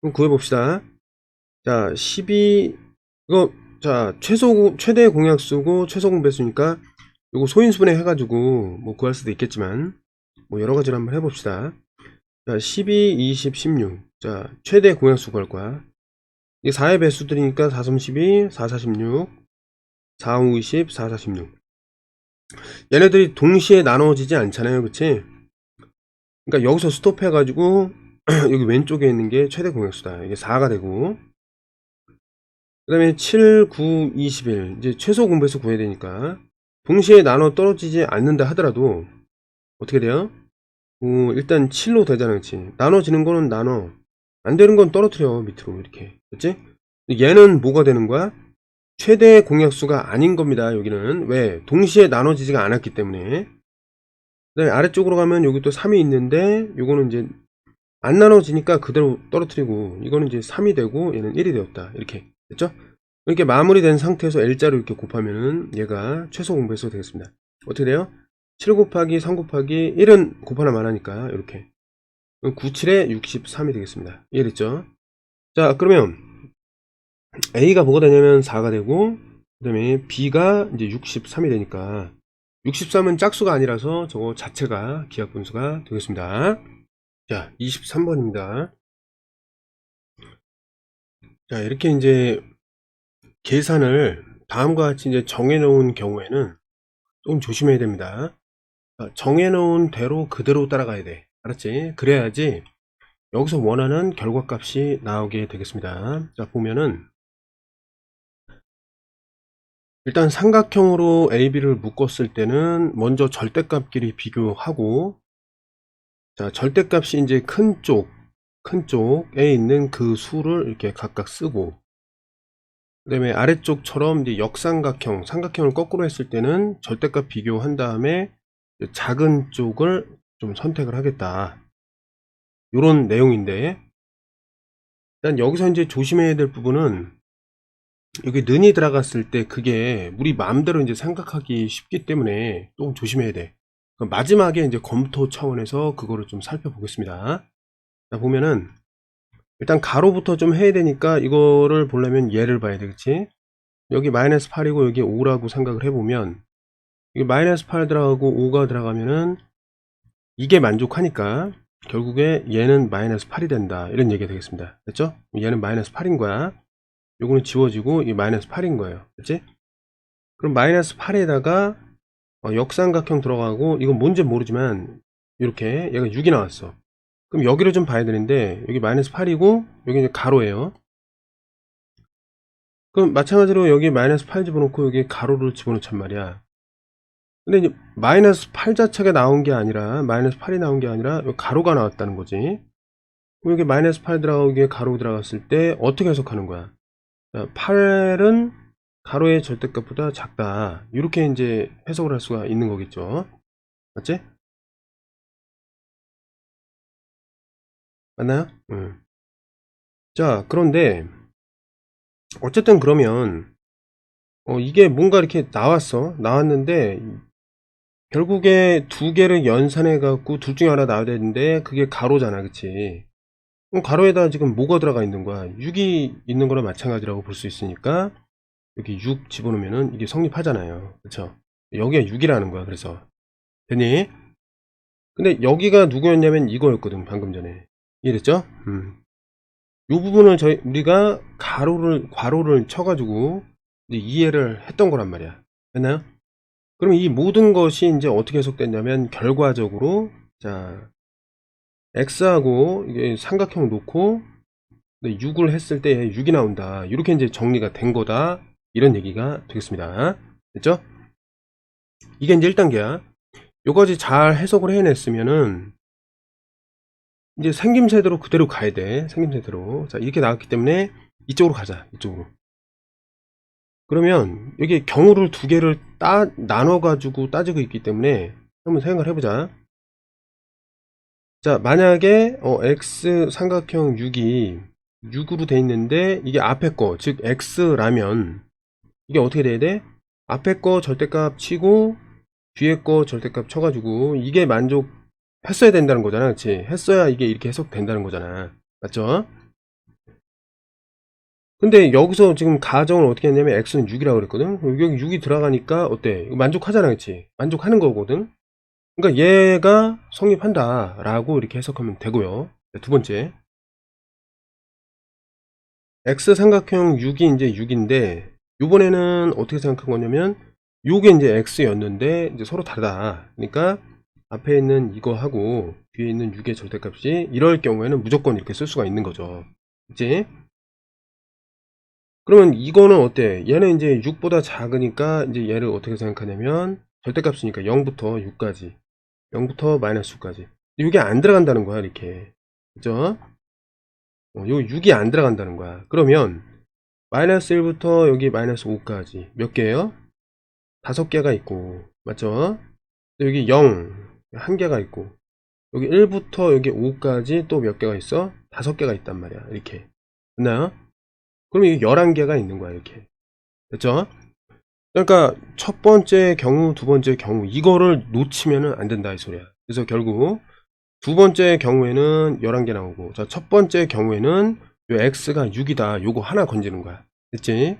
Speaker 1: 그럼 구해봅시다. 자, 12, 이거, 자, 최대 공약수고 최소 공배수니까, 이거 소인수분해 해가지고, 뭐 구할 수도 있겠지만, 뭐 여러 가지로 한번 해봅시다. 자, 12, 20, 16. 자, 최대 공약수 구할 거야. 이게 4의 배수들이니까 4, 3, 12, 4, 4, 16, 4, 5, 20, 4, 4, 16. 얘네들이 동시에 나눠지지 않잖아요. 그치? 그러니까 여기서 스톱해가지고, 여기 왼쪽에 있는 게 최대 공약수다. 이게 4가 되고, 그 다음에 7, 9, 21. 이제 최소 공배수 구해야 되니까 동시에 나눠 떨어지지 않는다 하더라도 어떻게 돼요? 일단 7로 되잖아. 그치? 나눠지는 거는 나눠, 안 되는 건 떨어뜨려 밑으로 이렇게. 그치? 얘는 뭐가 되는 거야? 최대 공약수가 아닌 겁니다. 여기는 왜? 동시에 나눠지지가 않았기 때문에. 그 다음에 아래쪽으로 가면 여기 또 3이 있는데 요거는 이제 안 나눠지니까 그대로 떨어뜨리고, 이거는 이제 3이 되고 얘는 1이 되었다. 이렇게 됐죠? 이렇게 마무리된 상태에서 L자로 이렇게 곱하면은 얘가 최소 공배수가 되겠습니다. 어떻게 돼요? 7 곱하기 3 곱하기 1은 곱하나만 하니까 이렇게 97에 63이 되겠습니다. 이해됐죠? 자, 그러면 A가 뭐가 되냐면 4가 되고, 그 다음에 B가 이제 63이 되니까, 63은 짝수가 아니라서 저거 자체가 기하분수가 되겠습니다. 자, 23번입니다. 자, 이렇게 이제 계산을 다음과 같이 이제 정해놓은 경우에는 좀 조심해야 됩니다. 정해놓은 대로 그대로 따라가야 돼. 알았지? 그래야지 여기서 원하는 결과값이 나오게 되겠습니다. 자, 보면은 일단 삼각형으로 AB를 묶었을 때는 먼저 절대값끼리 비교하고, 자, 절대값이 이제 큰 쪽에 있는 그 수를 이렇게 각각 쓰고, 그 다음에 아래쪽처럼 이제 역삼각형, 삼각형을 거꾸로 했을 때는 절대값 비교한 다음에 작은 쪽을 좀 선택을 하겠다. 요런 내용인데, 일단 여기서 이제 조심해야 될 부분은 여기 는이 들어갔을 때 그게 우리 마음대로 이제 생각하기 쉽기 때문에 좀 조심해야 돼. 그럼 마지막에 이제 검토 차원에서 그거를 좀 살펴보겠습니다. 자, 보면은 일단 가로부터 좀 해야 되니까 이거를 보려면 얘를 봐야 되겠지. 여기 마이너스 8이고 여기 5라고 생각을 해보면, 이게 마이너스 8 들어가고 5가 들어가면은 이게 만족하니까 결국에 얘는 마이너스 8이 된다, 이런 얘기가 되겠습니다. 됐죠? 얘는 마이너스 8인 거야. 요거는 지워지고 이 마이너스 8인 거예요. 됐지? 그럼 마이너스 8에다가 역삼각형 들어가고, 이건 뭔지 모르지만 이렇게 얘가 6이 나왔어. 그럼 여기를 좀 봐야 되는데 여기 마이너스 8이고 여기 이제 가로예요. 그럼 마찬가지로 여기 마이너스 8 집어넣고 여기 가로를 집어넣단 말이야. 근데 이제 마이너스 8 자체가 나온 게 아니라, 마이너스 8이 나온 게 아니라 여기 가로가 나왔다는 거지. 그럼 여기 마이너스 8 들어가고 여기에 가로 들어갔을 때 어떻게 해석하는 거야? 자, 8은 가로의 절대값보다 작다, 이렇게 이제 해석을 할 수가 있는 거겠죠. 맞지? 맞나요? 응. 자, 그런데 어쨌든 그러면 이게 뭔가 이렇게 나왔는데 결국에 두 개를 연산해 갖고 둘 중에 하나 나와야 되는데 그게 가로잖아, 그치? 그럼 가로에다 지금 뭐가 들어가 있는 거야? 6이 있는 거랑 마찬가지라고 볼 수 있으니까 여기 6 집어넣으면은 이게 성립하잖아요, 그쵸? 여기가 6이라는 거야. 그래서 됐니? 근데 여기가 누구였냐면 이거였거든, 방금 전에. 이해됐죠? 이 부분을 우리가 괄호를 쳐가지고 이제 이해를 했던 거란 말이야. 됐나요? 그럼 이 모든 것이 이제 어떻게 해석됐냐면 결과적으로, 자, x하고 이게 삼각형 놓고 6을 했을 때 6이 나온다, 이렇게 이제 정리가 된 거다, 이런 얘기가 되겠습니다. 됐죠? 이게 이제 1단계야. 요거까지 잘 해석을 해냈으면은 이제 생김새대로 그대로 가야 돼. 생김새대로. 자, 이렇게 나왔기 때문에 이쪽으로 가자. 이쪽으로. 그러면 여기 경우를 두 개를 나눠 가지고 따지고 있기 때문에 한번 생각을 해보자. 자, 만약에 x 삼각형 6이 6으로 돼 있는데 이게 앞에 거, 즉 x라면 이게 어떻게 돼야 돼? 앞에 거 절대값 치고 뒤에 거 절대값 쳐가지고 이게 만족했어야 된다는 거잖아, 그치? 했어야 이게 이렇게 해석된다는 거잖아, 맞죠? 근데 여기서 지금 가정을 어떻게 했냐면 x는 6이라고 그랬거든. 여기 6이 들어가니까 어때? 이거 만족하잖아, 그치? 만족하는 거거든. 그러니까 얘가 성립한다 라고 이렇게 해석하면 되고요. 두 번째, x 삼각형 6이 이제 6인데 요번에는 어떻게 생각한 거냐면 요게 이제 x였는데 이제 서로 다르다. 그러니까 앞에 있는 이거하고 뒤에 있는 6의 절대값이 이럴 경우에는 무조건 이렇게 쓸 수가 있는 거죠. 그치? 그러면 이거는 어때? 얘는 이제 6보다 작으니까 이제 얘를 어떻게 생각하냐면 절대값이니까 0부터 6까지, 0부터 마이너스 6까지. 이게 안 들어간다는 거야, 이렇게. 그죠? 요 6이 안 들어간다는 거야. 그러면 마이너스 1부터 여기 마이너스 5까지 몇 개예요? 5개가 있고, 맞죠? 여기 0, 1개가 있고, 여기 1부터 여기 5까지 또 몇 개가 있어? 5개가 있단 말이야, 이렇게. 됐나요? 그럼 이게 11개가 있는 거야, 이렇게. 됐죠? 그러니까 첫 번째 경우, 두 번째 경우 이거를 놓치면은 안 된다, 이 소리야. 그래서 결국 두 번째 경우에는 11개 나오고, 자, 첫 번째 경우에는 요 x가 6이다, 요거 하나 건지는 거야. 됐지?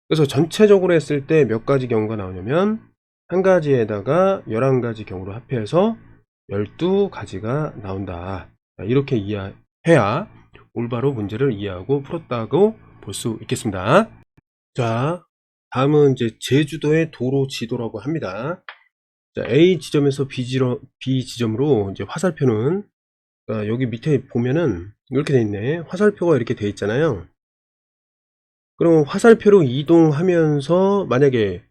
Speaker 1: 그래서 전체적으로 했을 때 몇 가지 경우가 나오냐면 한 가지에다가 11가지 경우로 합해서 12가지가 나온다. 이렇게 이해해야 올바로 문제를 이해하고 풀었다고 볼 수 있겠습니다. 자, 다음은 이제 제주도의 도로 지도라고 합니다. 자, A 지점에서 B 지점으로 이제 화살표는 여기 밑에 보면은 이렇게 돼 있네. 화살표가 이렇게 돼 있잖아요. 그럼 화살표로 이동하면서 만약에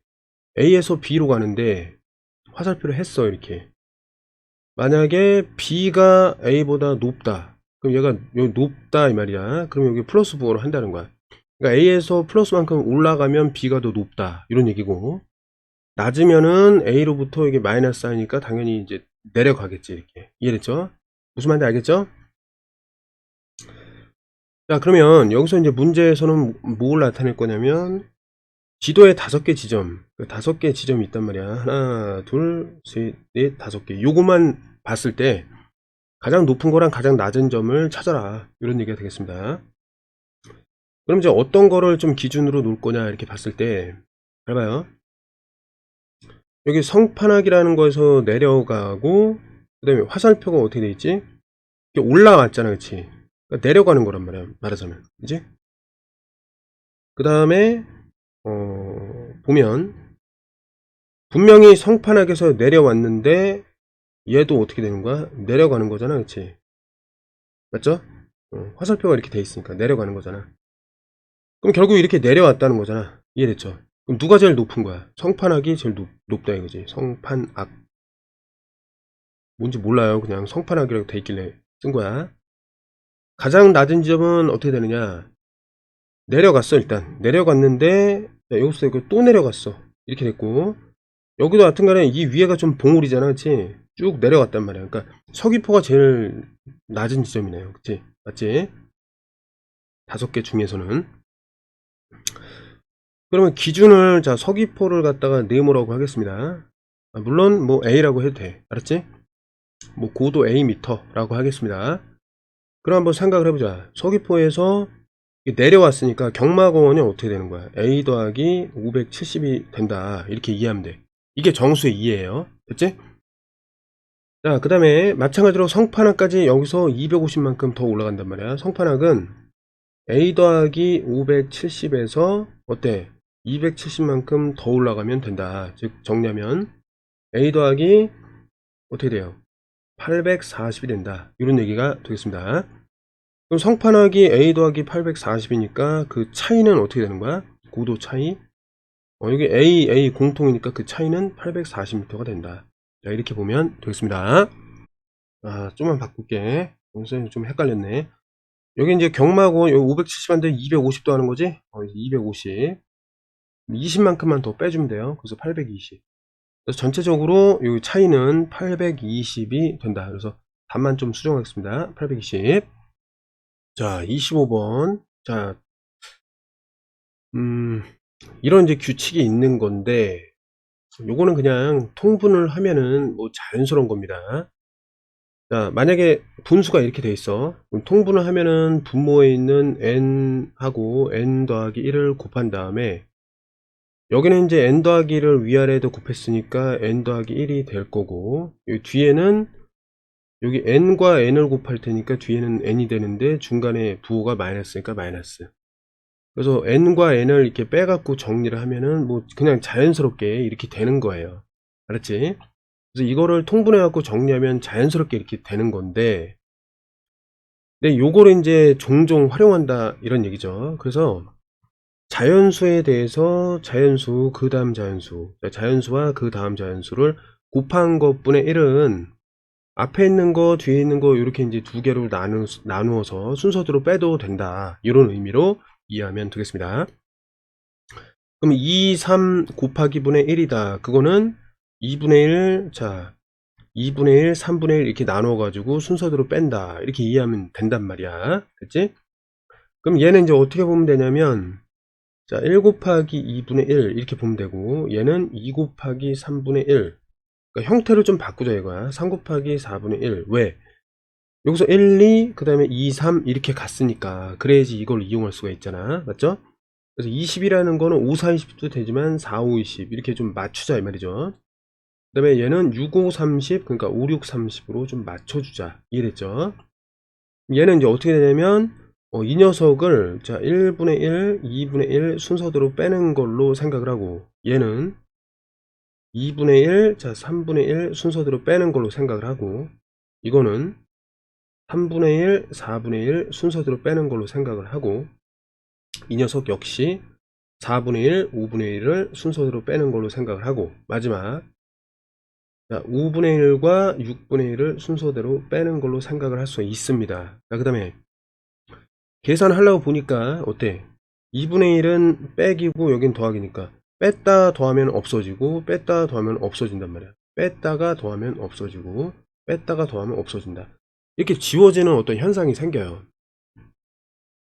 Speaker 1: A에서 B로 가는데 화살표를 했어 이렇게. 만약에 B가 A보다 높다. 그럼 얘가 여기 높다 이 말이야. 그럼 여기 플러스 부호로 한다는 거야. 그러니까 A에서 플러스만큼 올라가면 B가 더 높다 이런 얘기고, 낮으면은 A로부터 이게 마이너스 하니까 당연히 이제 내려가겠지 이렇게. 이해됐죠? 무슨 말인지 알겠죠? 자, 그러면 여기서 이제 문제에서는 뭘 나타낼 거냐면 지도에 5개 지점, 5개 지점이 있단 말이야. 하나, 둘, 셋, 넷, 5개. 요거만 봤을 때 가장 높은 거랑 가장 낮은 점을 찾아라. 이런 얘기가 되겠습니다. 그럼 이제 어떤 거를 좀 기준으로 놓을 거냐 이렇게 봤을 때, 잘 봐요. 여기 성판악이라는 거에서 내려가고, 그 다음에 화살표가 어떻게 돼 있지? 이렇게 올라왔잖아, 그치? 그러니까 내려가는 거란 말이야, 말하자면. 그치? 그 다음에, 보면, 분명히 성판악에서 내려왔는데, 얘도 어떻게 되는 거야? 내려가는 거잖아, 그치? 맞죠? 화살표가 이렇게 돼 있으니까 내려가는 거잖아. 그럼 결국 이렇게 내려왔다는 거잖아. 이해됐죠? 그럼 누가 제일 높은 거야? 성판악이 제일 높다 이거지. 성판악. 뭔지 몰라요. 그냥 성판악이라고 돼 있길래 쓴 거야. 가장 낮은 지점은 어떻게 되느냐? 내려갔어, 일단. 내려갔는데, 여기서 이거 또 내려갔어. 이렇게 됐고, 여기도 하여튼간에 이 위에가 좀 봉우리잖아, 그치? 쭉 내려갔단 말이야. 그러니까 서귀포가 제일 낮은 지점이네요. 그치? 맞지? 5개 중에서는. 그러면 기준을, 자, 서귀포를 갖다가 네모라고 하겠습니다. 물론 뭐 A라고 해도 돼. 알았지? 뭐 고도 A미터라고 하겠습니다. 그럼 한번 생각을 해보자. 서귀포에서 내려왔으니까 경마공원이 어떻게 되는 거야? A 더하기 570이 된다. 이렇게 이해하면 돼. 이게 정수의 이해예요. 됐지? 자, 그 다음에 마찬가지로 성판악까지 여기서 250만큼 더 올라간단 말이야. 성판악은 A 더하기 570에서 어때? 270만큼 더 올라가면 된다. 즉 정리하면 A 더하기 어떻게 돼요? 840이 된다. 이런 얘기가 되겠습니다. 그럼 성판악이 A 더하기 840이니까 그 차이는 어떻게 되는 거야? 고도 차이. 여기 A 공통이니까 그 차이는 840m가 된다. 자, 이렇게 보면 되겠습니다. 좀만 바꿀게. 선생님 좀 헷갈렸네. 여기 이제 경마고 여기 570한데 250도 하는 거지? 250. 20만큼만 더 빼주면 돼요. 그래서 820. 그래서 전체적으로 이 차이는 820이 된다. 그래서 답만 좀 수정하겠습니다. 820. 자, 25번. 자, 이런 이제 규칙이 있는 건데, 요거는 그냥 통분을 하면은 뭐 자연스러운 겁니다. 자, 만약에 분수가 이렇게 돼 있어. 그럼 통분을 하면은 분모에 있는 n하고 n 더하기 1을 곱한 다음에, 여기는 이제 n 더하기 1을 위아래에도 곱했으니까 n 더하기 1이 될 거고, 여기 뒤에는 여기 n과 n을 곱할 테니까 뒤에는 n이 되는데 중간에 부호가 마이너스니까 마이너스. 그래서 n과 n을 이렇게 빼갖고 정리를 하면은 뭐 그냥 자연스럽게 이렇게 되는 거예요. 알았지? 그래서 이거를 통분해갖고 정리하면 자연스럽게 이렇게 되는 건데, 근데 요거를 이제 종종 활용한다 이런 얘기죠. 그래서 자연수에 대해서 자연수 그 다음 자연수, 자연수와 그 다음 자연수를 곱한 것분의 1은 앞에 있는 거 뒤에 있는 거 이렇게 이제 두 개로 나누어서 순서대로 빼도 된다 이런 의미로 이해하면 되겠습니다. 그럼 2, 3 곱하기 분의 1이다. 그거는 2분의 1, 자 2분의 1, 3분의 1 이렇게 나눠 가지고 순서대로 뺀다 이렇게 이해하면 된단 말이야. 됐지? 그럼 얘는 이제 어떻게 보면 되냐면, 자, 1 곱하기 2분의 1 이렇게 보면 되고, 얘는 2 곱하기 3분의 1. 그러니까 형태를 좀 바꾸자 이거야. 3 곱하기 4분의 1. 왜? 여기서 1, 2, 그 다음에 2, 3 이렇게 갔으니까. 그래야지 이걸 이용할 수가 있잖아. 맞죠? 그래서 20이라는 거는 5, 4, 20도 되지만 4, 5, 20 이렇게 좀 맞추자 이 말이죠. 그 다음에 얘는 6, 5, 30 그러니까 5, 6, 30으로 좀 맞춰주자. 이해됐죠? 얘는 이제 어떻게 되냐면 이 녀석을 자 1분의 1, 2분의 1 순서대로 빼는 걸로 생각을 하고 얘는 2분의 1, 자 3분의 1 순서대로 빼는 걸로 생각을 하고 이거는 3분의 1, 4분의 1 순서대로 빼는 걸로 생각을 하고 이 녀석 역시 4분의 1, 5분의 1을 순서대로 빼는 걸로 생각을 하고 마지막 자, 5분의 1과 6분의 1을 순서대로 빼는 걸로 생각을 할 수 있습니다. 그 다음에 계산하려고 보니까 어때? 2분의 1은 빼기고 여긴 더하기니까 뺐다 더하면 없어지고 뺐다 더하면 없어진단 말이야. 뺐다가 더하면 없어지고 뺐다가 더하면 없어진다. 이렇게 지워지는 어떤 현상이 생겨요.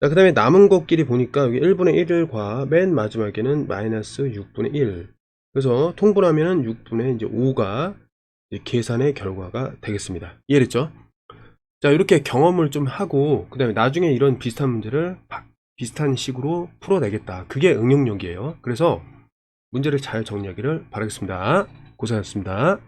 Speaker 1: 자, 그 다음에 남은 것끼리 보니까 여기 1분의 1과 맨 마지막에는 마이너스 6분의 1. 그래서 통분하면 6분의 이제 5가 계산의 결과가 되겠습니다. 이해됐죠? 자, 이렇게 경험을 좀 하고 그 다음에 나중에 이런 비슷한 문제를 비슷한 식으로 풀어내겠다. 그게 응용력이에요. 그래서 문제를 잘 정리하기를 바라겠습니다. 고생하셨습니다.